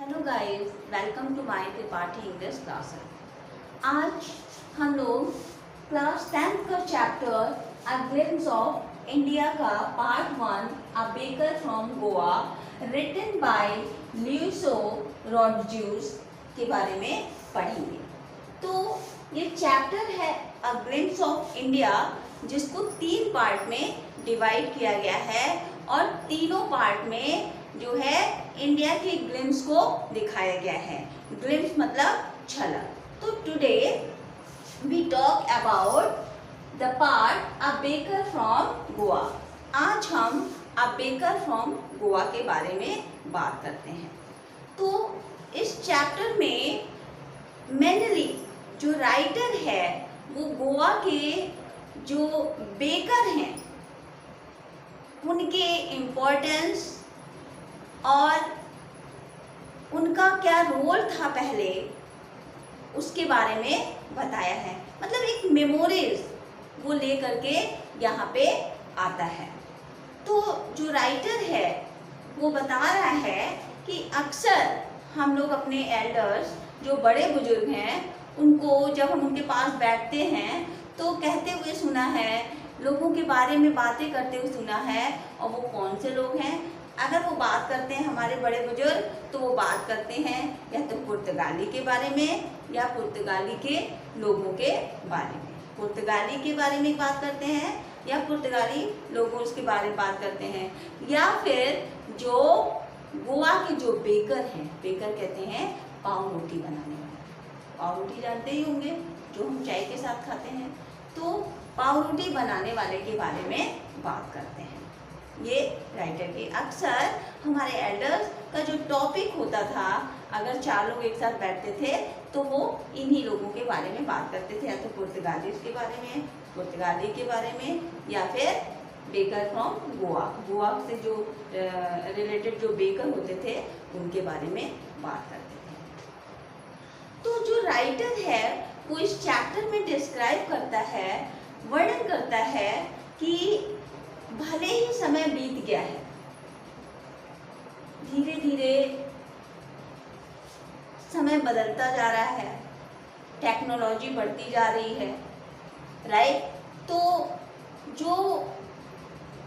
Hello guys, welcome to my Tripathi English classes. आज हम लोग क्लास 10th का chapter a glimpse of India का part 1 a baker from Goa written by Lucio Rodrigues के बारे में पढ़ेंगे। तो ये चैप्टर है अ ग्लिम्स ऑफ इंडिया, जिसको 3 पार्ट में डिवाइड किया गया है और तीनों पार्ट में जो है इंडिया के ग्लिम्स को दिखाया गया है। ग्लिम्स मतलब झलक। तो today we talk about the part a baker from Goa. आज हम अ बेकर फ्रॉम गोवा के बारे में बात करते हैं। तो इस चैप्टर में मेनली जो राइटर है वो गोवा के जो बेकर हैं उनके इम्पोर्टेंस और उनका क्या रोल था पहले उसके बारे में बताया है। मतलब एक मेमोरीज वो ले करके यहाँ पे आता है। तो जो राइटर है वो बता रहा है कि अक्सर हम लोग अपने एल्डर्स जो बड़े बुजुर्ग हैं उनको जब हम उनके पास बैठते हैं तो कहते हुए सुना है, लोगों के बारे में बातें करते हुए सुना है। और वो कौन से लोग हैं? अगर वो बात करते हैं हमारे बड़े बुजुर्ग तो वो बात करते हैं या तो पुर्तगाली के बारे में या पुर्तगाली के लोगों के बारे में। पुर्तगाली के बारे में बात करते हैं या पुर्तगाली लोगों के बारे में बात करते हैं, या फिर जो गोवा के जो बेकर हैं, बेकर कहते हैं पाव रोटी बनाने वाले। पाव रोटी जानते ही होंगे, जो हम चाय के साथ खाते हैं। तो पाव रोटी बनाने वाले के बारे में बात करते हैं ये राइटर के। अक्सर हमारे एल्डर्स का जो टॉपिक होता था, अगर 4 लोग एक साथ बैठते थे तो वो इन्हीं लोगों के बारे में बात करते थे, या तो पुर्तगाली के बारे में, पुर्तगाली के बारे में, या फिर बेकर फ्रॉम गोवा, गोवा से जो रिलेटेड जो बेकर होते थे उनके बारे में बात करते थे। तो जो राइटर है वो इस चैप्टर में डिस्क्राइब करता है, वर्णन करता है कि भले ही समय बीत गया है, धीरे धीरे समय बदलता जा रहा है, टेक्नोलॉजी बढ़ती जा रही है, राइट। तो जो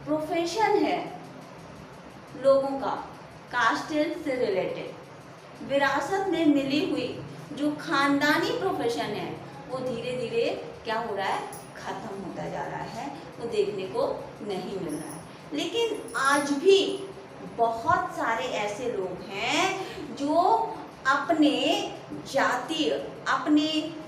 प्रोफेशन है लोगों का, कास्ट से रिलेटेड विरासत में मिली हुई जो खानदानी प्रोफेशन है वो धीरे धीरे क्या हो रहा है, खत्म होता जा रहा है, वो देखने को नहीं मिल रहा है। लेकिन आज भी बहुत सारे ऐसे लोग हैं जो अपने जातीय, अपने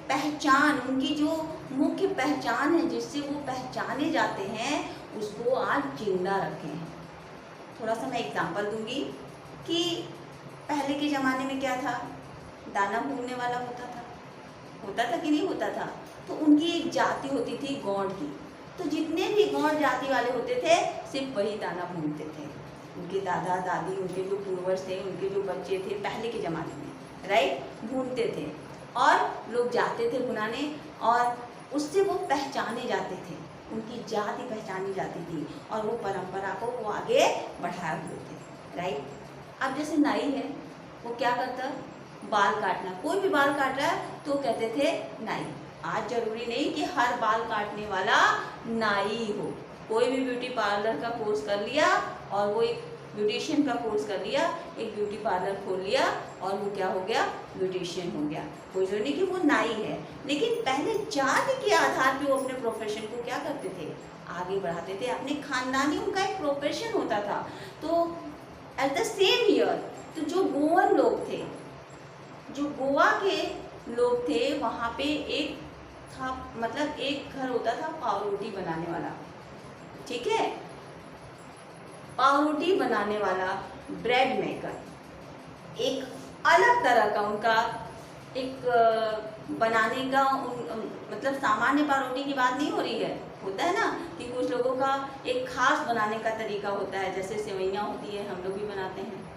पहचान, उनकी जो मुख्य पहचान है जिससे वो पहचाने जाते हैं, उसको आज जिंदा रखे हैं। थोड़ा सा मैं एग्जांपल दूंगी कि पहले के ज़माने में क्या था, दाना भूनने वाला होता था कि नहीं होता था। तो उनकी एक जाति होती थी गौंड की। तो जितने भी गौंड जाति वाले होते थे सिर्फ वही दाना भूनते थे। उनके दादा दादी, उनके जो पूर्वज थे, उनके जो बच्चे थे पहले के ज़माने में, राइट, भूनते थे और लोग जाते थे भुनाने और उससे वो पहचाने जाते थे, उनकी जाति पहचानी जाती थी और वो परंपरा को वो आगे बढ़ाए हुए थे, राइट। अब जैसे नाई है, वो क्या करता, बाल काटना, कोई भी बाल काट रहा है तो कहते थे नाई। आज जरूरी नहीं कि हर बाल काटने वाला नाई हो, कोई भी ब्यूटी पार्लर का कोर्स कर लिया और वो एक ब्यूटिशियन का कोर्स कर लिया, एक ब्यूटी पार्लर खोल लिया और वो क्या हो गया, ब्यूटिशियन हो गया। कोई जरूरी नहीं कि वो नाई है। लेकिन पहले जाति के आधार पे वो अपने प्रोफेशन को क्या करते थे, आगे बढ़ाते थे, अपने खानदानी उनका एक प्रोफेशन होता था। तो एट द सेम ईयर तो जो गोवन लोग थे, जो गोवा के लोग थे, वहाँ पे एक था, मतलब एक घर होता था पाव रोटी बनाने वाला, ठीक है, पाव रोटी बनाने वाला, ब्रेड मेकर। एक अलग तरह का उनका एक बनाने का मतलब सामान्य पाव रोटी की बात नहीं हो रही है। होता है ना कि कुछ लोगों का एक खास बनाने का तरीका होता है, जैसे सेवइयाँ होती है, हम लोग भी बनाते हैं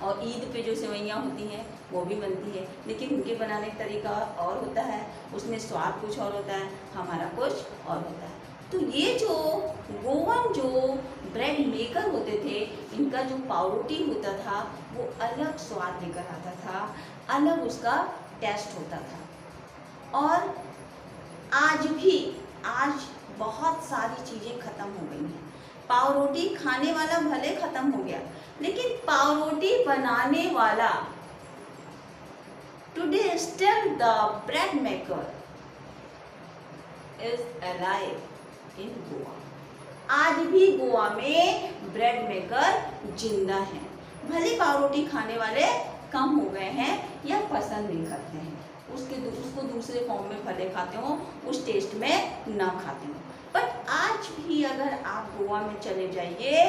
और ईद पे जो सेवइयाँ होती हैं वो भी बनती है, लेकिन उनके बनाने का तरीका और होता है, उसमें स्वाद कुछ और होता है, हमारा कुछ और होता है। तो ये जो गोवन जो ब्रेड मेकर होते थे, इनका जो पावरोटी होता था वो अलग स्वाद लेकर आता था, अलग उसका टेस्ट होता था। और आज बहुत सारी चीज़ें ख़त्म हो गई हैं। पावरोटी खाने वाला भले ख़त्म हो गया, लेकिन पावरोटी बनाने वाला today still the bread maker is alive in Goa. आज भी गोवा में ब्रेड मेकर जिंदा हैं। भले पावरोटी खाने वाले कम हो गए हैं या पसंद नहीं करते हैं, उसको दूसरे फॉर्म में भले खाते हो, उस टेस्ट में ना खाते हो, बट आज भी अगर आप गोवा में चले जाइए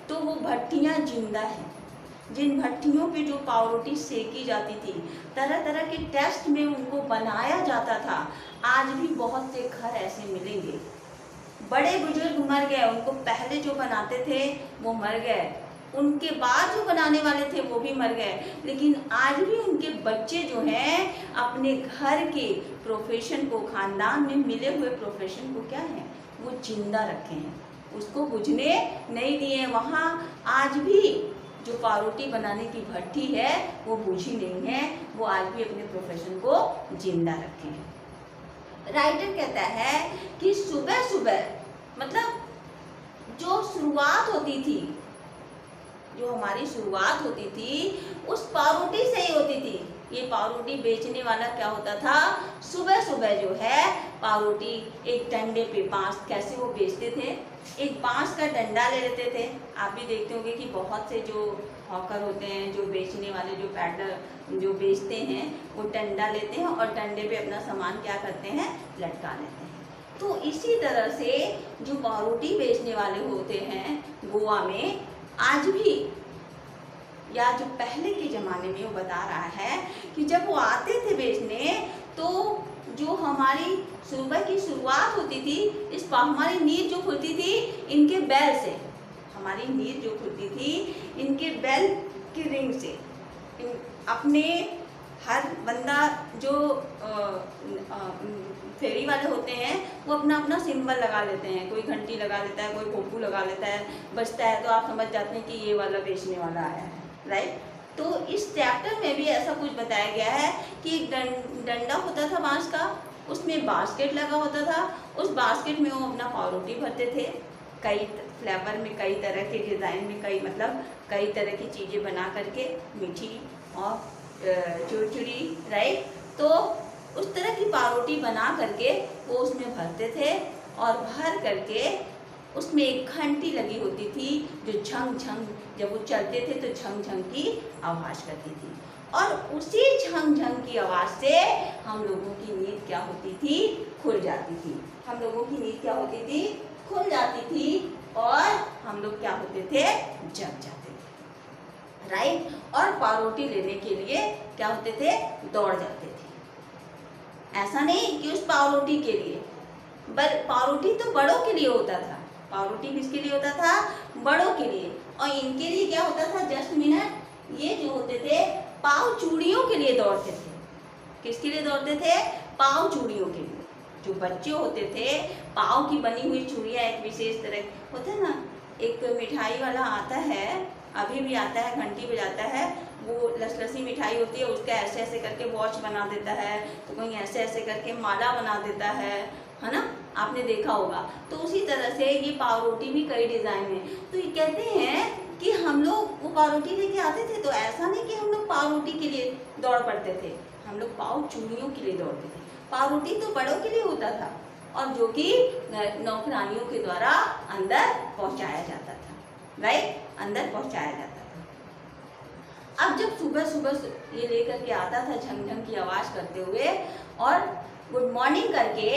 तो वो भट्टियाँ जिंदा हैं। जिन भट्टियों पे जो पावरोटी सेकी जाती थी, तरह तरह के टेस्ट में उनको बनाया जाता था, आज भी बहुत से घर ऐसे मिलेंगे। बड़े बुजुर्ग मर गए, उनको पहले जो बनाते थे वो मर गए, उनके बाद जो बनाने वाले थे वो भी मर गए, लेकिन आज भी उनके बच्चे जो हैं अपने घर के प्रोफेशन को, खानदान में मिले हुए प्रोफेशन को क्या है, वो जिंदा रखे हैं, उसको बुझने नहीं दिए। वहाँ आज भी जो पावरोटी बनाने की भट्टी है वो बुझी नहीं है, वो आज भी अपने प्रोफेशन को जिंदा रखे हैं। राइटर कहता है कि सुबह सुबह, मतलब जो शुरुआत होती थी, जो हमारी शुरुआत होती थी उस पावरोटी से ही होती थी। ये पावरोटी बेचने वाला क्या होता था, सुबह सुबह जो है पावरोटी एक डंडे पे, बांस कैसे वो बेचते थे, एक बांस का डंडा ले लेते थे। आप भी देखते होंगे कि बहुत से जो हॉकर होते हैं, जो बेचने वाले, जो पैडलर जो बेचते हैं, वो डंडा लेते हैं और डंडे पे अपना सामान क्या करते हैं, लटका लेते हैं। तो इसी तरह से जो पावरोटी बेचने वाले होते हैं गोवा में आज भी, या जो पहले के ज़माने में, वो बता रहा है कि जब वो आते थे बेचने तो जो हमारी सुबह की शुरुआत होती थी, हमारी नींद जो खुलती थी इनके बैल से, हमारी नींद जो खुलती थी इनके बैल की रिंग से। अपने हर बंदा जो फेरी वाले होते हैं वो अपना अपना सिंबल लगा लेते हैं, कोई घंटी लगा लेता है, कोई भोपू लगा लेता है, बजता है तो आप समझ जाते हैं कि ये वाला बेचने वाला आया है, राइट। तो इस चैप्टर में भी ऐसा कुछ बताया गया है कि एक डंडा होता था बांस का, उसमें बास्केट लगा होता था, उस बास्केट में वो अपना पावरोटी भरते थे, कई फ्लेवर में, कई तरह के डिज़ाइन में, कई तरह की चीज़ें बना करके, मीठी और चुरचुरी, राइट। तो उस तरह की पावरोटी बना करके वो उसमें भरते थे और भर करके उसमें एक घंटी लगी होती थी जो झंग झंग, जब वो चलते थे तो झंग झंग की आवाज़ करती थी, और उसी झंग झंग की आवाज़ से हम लोगों की नींद क्या होती थी, खुल जाती थी। हम लोगों की नींद क्या होती थी, खुल जाती थी, और हम लोग क्या होते थे, जग जाते थे, राइट। और पावरोटी लेने के लिए क्या होते थे, दौड़ जाते थे। ऐसा नहीं कि उस पावरोटी के लिए, पावरोटी तो बड़ों के लिए होता था, पावरोटी किसके लिए होता था, बड़ों के लिए, और इनके लिए क्या होता था, जस्ट मिनट, ये जो होते थे पाव चूड़ियों के लिए दौड़ते थे। किसके लिए दौड़ते थे, पाव चूड़ियों के लिए। जो बच्चे होते थे, पाव की बनी हुई चूड़ियाँ, एक विशेष तरह होता है ना, एक मिठाई वाला आता है, अभी भी आता है, घंटी बजाता है, वो लसलसी मिठाई होती है, उसका ऐसे ऐसे करके वॉच बना देता है, तो कहीं ऐसे ऐसे करके माला बना देता है ना, आपने देखा होगा। तो उसी तरह से ये पावरोटी भी कई डिज़ाइन है। तो ये कहते हैं कि हम लोग वो पावरोटी लेके आते थे, तो ऐसा नहीं कि हम लोग पावरोटी के लिए दौड़ पड़ते थे, हम लोग पाव चूड़ियों के लिए दौड़ते थे। पावरोटी तो बड़ों के लिए होता था, और जो कि नौकरानियों के द्वारा अंदर पहुंचाया जाता था, राइट, अंदर पहुंचाया जाता था। अब जब सुबह सुबह ये लेकर के आता था झंग झंग की आवाज़ करते हुए, और गुड मॉर्निंग करके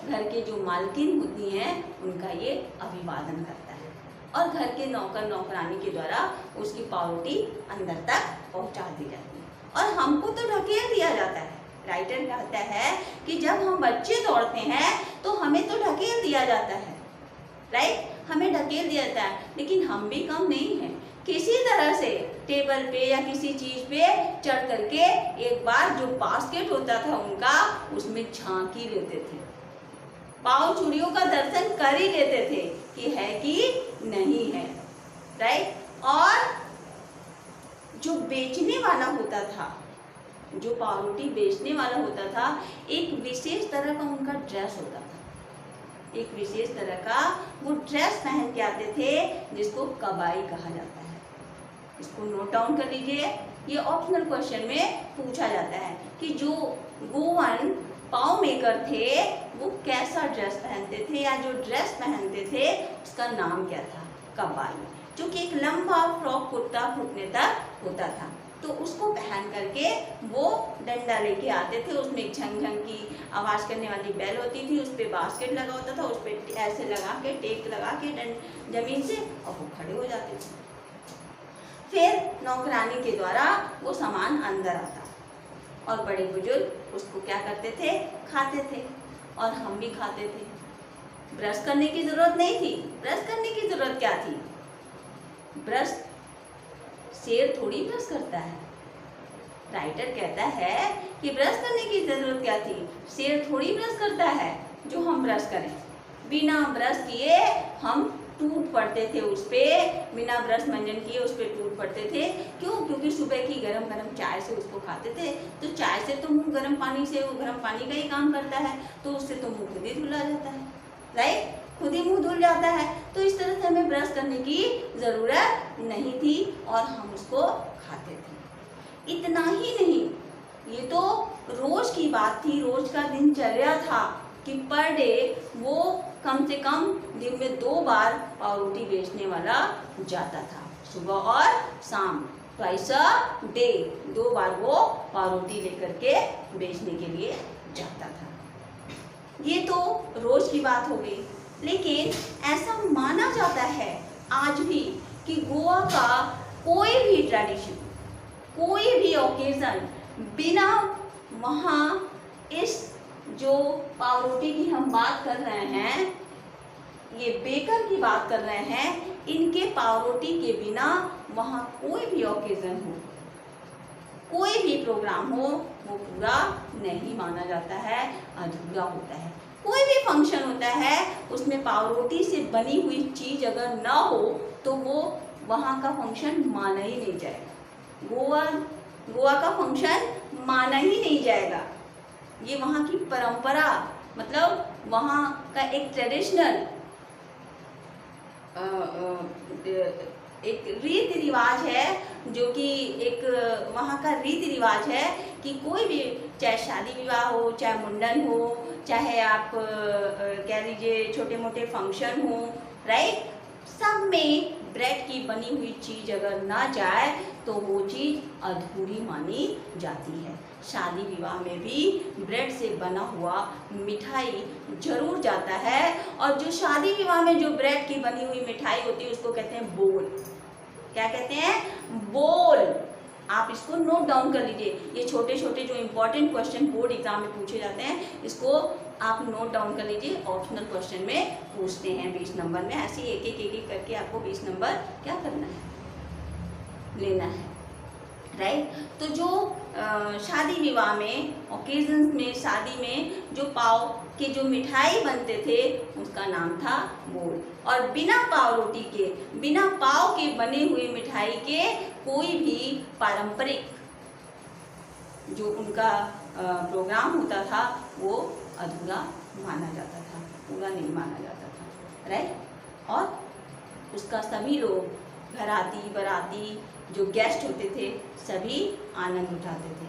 घर के जो मालकिन होती हैं उनका ये अभिवादन करता है, और घर के नौकर नौकरानी के द्वारा उसकी पावरोटी अंदर तक पहुंचा दी जाती है, और हमको तो ढकेल दिया जाता है। राइटर कहता है कि जब हम बच्चे दौड़ते हैं तो हमें तो ढकेल दिया जाता है, राइट, हमें ढकेल दिया जाता है, लेकिन हम भी कम नहीं हैं। किसी तरह से टेबल पे या किसी चीज़ पे चढ़ करके एक बार जो बास्केट होता था उनका, उसमें झांकी लेते थे, पाँव चूड़ियों का दर्शन कर ही लेते थे कि है कि नहीं है, राइट। और जो बेचने वाला होता था, जो पावरोटी बेचने वाला होता था, एक विशेष तरह का उनका ड्रेस होता था, एक विशेष तरह का वो ड्रेस पहन के आते थे जिसको कबाई कहा जाता है। इसको नोट डाउन कर लीजिए, ये ऑप्शनल क्वेश्चन में पूछा जाता है कि जो गोवन पाव मेकर थे वो कैसा ड्रेस पहनते थे, या जो ड्रेस पहनते थे उसका नाम क्या था, कबाई, जो कि एक लंबा फ्रॉक कुर्ता घुटने तक होता था। तो उसको पहन करके वो डंडा लेके आते थे, उसमें एक झंग झंग की आवाज़ करने वाली बैल होती थी, उस पर बास्केट लगा होता था, उस पर ऐसे लगा के टेक लगा के जमीन से, और वो खड़े हो जाते थे। फिर नौकरानी के द्वारा वो सामान अंदर आता और बड़े बुजुर्ग उसको क्या करते थे, खाते थे, और हम भी खाते थे। ब्रश करने की जरूरत नहीं थी। ब्रश करने की जरूरत क्या थी? ब्रश शेर थोड़ी ब्रश करता है। राइटर कहता है कि ब्रश करने की जरूरत क्या थी, शेर थोड़ी ब्रश करता है जो हम ब्रश करें। बिना ब्रश किए हम टूट पड़ते थे उस पे, बिना ब्रश मंजन किए उस पे टूट पड़ते थे। क्यों? क्योंकि सुबह की गरम गरम चाय से उसको खाते थे, तो चाय से तो मुंह गर्म पानी से, वो गर्म पानी का ही काम करता है, तो उससे तो मुंह खुद ही धुला जाता है, राइट, खुद ही मुंह धुल जाता है। तो इस तरह से हमें ब्रश करने की ज़रूरत नहीं थी और हम उसको खाते थे। इतना ही नहीं, ये तो रोज की बात थी, रोज का दिनचर्या था कि पर डे वो कम से कम दिन में 2 बार पावरोटी बेचने वाला जाता था, सुबह और शाम, ट्वाइस अ डे, 2 बार वो पावरोटी लेकर के बेचने के लिए जाता था। ये तो रोज की बात हो गई, लेकिन ऐसा माना जाता है आज भी कि गोवा का कोई भी ट्रेडिशन, कोई भी ओकेजन बिना वहाँ इस जो पावरोटी की हम बात कर रहे हैं, ये बेकर की बात कर रहे हैं, इनके पावरोटी के बिना वहाँ कोई भी ओकेजन हो, कोई भी प्रोग्राम हो, वो पूरा नहीं माना जाता है, अधूरा होता है। कोई भी फंक्शन होता है उसमें पावरोटी से बनी हुई चीज़ अगर ना हो तो वो वहाँ का फंक्शन माना ही नहीं जाएगा। गोवा का फंक्शन माना ही नहीं जाएगा। ये वहाँ की परंपरा, मतलब वहाँ का एक ट्रेडिशनल एक रीति रिवाज है, जो कि एक वहाँ का रीति रिवाज है कि कोई भी, चाहे शादी विवाह हो, चाहे मुंडन हो, चाहे आप कह लीजिए छोटे मोटे फंक्शन हो, राइट, सब में ब्रेड की बनी हुई चीज़ अगर ना जाए तो वो चीज़ अधूरी मानी जाती है। शादी विवाह में भी ब्रेड से बना हुआ मिठाई जरूर जाता है, और जो शादी विवाह में जो ब्रेड की बनी हुई मिठाई होती है उसको कहते हैं बोल। क्या कहते हैं? बोल। आप इसको नोट डाउन कर लीजिए। ये छोटे छोटे जो इम्पोर्टेंट क्वेश्चन बोर्ड एग्जाम में पूछे जाते हैं, इसको आप नोट डाउन कर लीजिए। ऑप्शनल क्वेश्चन में पूछते हैं 20 नंबर में, ऐसे एक एक करके आपको 20 नंबर क्या करना है, लेना है, राइट। तो जो शादी विवाह में, ओकेजन्स में, शादी में जो पाव के जो मिठाई बनते थे उसका नाम था बोल। और बिना पाव रोटी के, बिना पाव के बने हुए मिठाई के कोई भी पारंपरिक जो उनका प्रोग्राम होता था वो अधूरा माना जाता था, पूरा नहीं माना जाता था, राइट। और उसका सभी लोग, घराती बराती जो गेस्ट होते थे, सभी आनंद उठाते थे।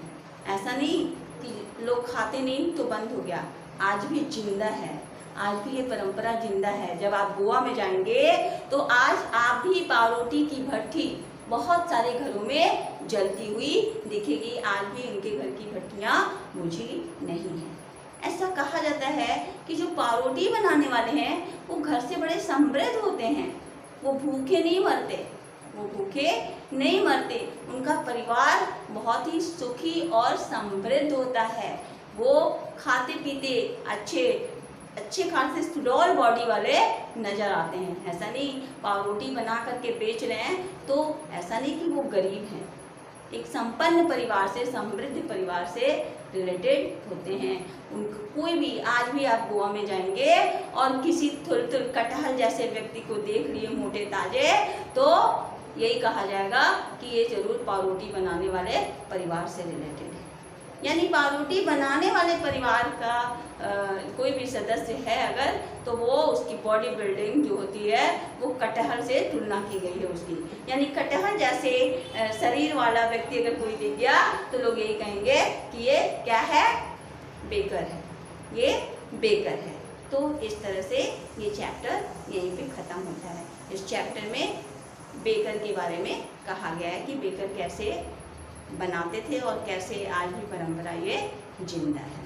ऐसा नहीं कि लोग खाते नहीं तो बंद हो गया, आज भी जिंदा है, आज भी ये परंपरा जिंदा है। जब आप गोवा में जाएंगे तो आज आप भी पावरोटी की भट्टी बहुत सारे घरों में जलती हुई दिखेगी। आज भी उनके घर की भट्टियाँ बुझी नहीं है। ऐसा कहा जाता है कि जो पावरोटी बनाने वाले हैं वो घर से बड़े समृद्ध होते हैं, वो भूखे नहीं मरते, वो भूखे नहीं मरते, उनका परिवार बहुत ही सुखी और समृद्ध होता है। वो खाते पीते अच्छे खासे सुडौल बॉडी वाले नजर आते हैं। ऐसा नहीं पावरोटी बना करके बेच रहे हैं तो ऐसा नहीं कि वो गरीब हैं, एक संपन्न परिवार से, समृद्ध परिवार से रिलेटेड होते हैं। उनको कोई भी, आज भी आप गोवा में जाएंगे और किसी थुल कटहल जैसे व्यक्ति को देख लिए मोटे ताजे, तो यही कहा जाएगा कि ये जरूर पावरोटी बनाने वाले परिवार से रिलेटेड है। यानी पावरोटी बनाने वाले परिवार का कोई भी सदस्य है अगर, तो वो उसकी बॉडी बिल्डिंग जो होती है वो कटहल से तुलना की गई है उसकी। यानी कटहल जैसे शरीर वाला व्यक्ति अगर कोई दिख गया तो लोग यही कहेंगे कि ये क्या है, बेकर है, ये बेकर है। तो इस तरह से ये चैप्टर यहीं पे ख़त्म होता है। इस चैप्टर में बेकर के बारे में कहा गया है कि बेकर कैसे बनाते थे और कैसे आज भी परंपरा ये जिंदा है।